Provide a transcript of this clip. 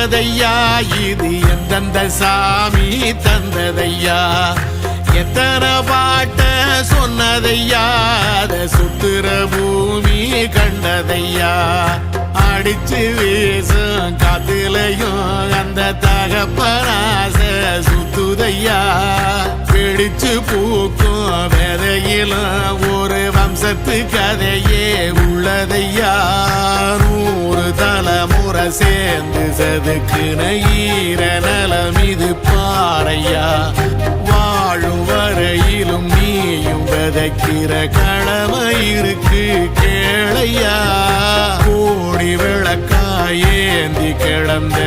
வந்ததையா இது எந்தெந்த சாமி தந்ததையா எத்தனை பாட்ட சொன்னதையா அத சுத்துற பூமி கண்டதையா அடிச்சு வீசும் காத்துலையும் அந்த தகப்பனாச சுத்துதையா பிடிச்சு பூக்கும் விதையிலும் ஒரு வம்சத்து கதையே உள்ளதையா 100 தலைமுறை சேர்ந்து சதுக்குன ஈர நலம் இது பாறையா வாழும் வரையிலும் நீயும் விதைக்கிற கடமை இருக்கு கேளையா கோடி விளக்காயேந்தி கிடந்த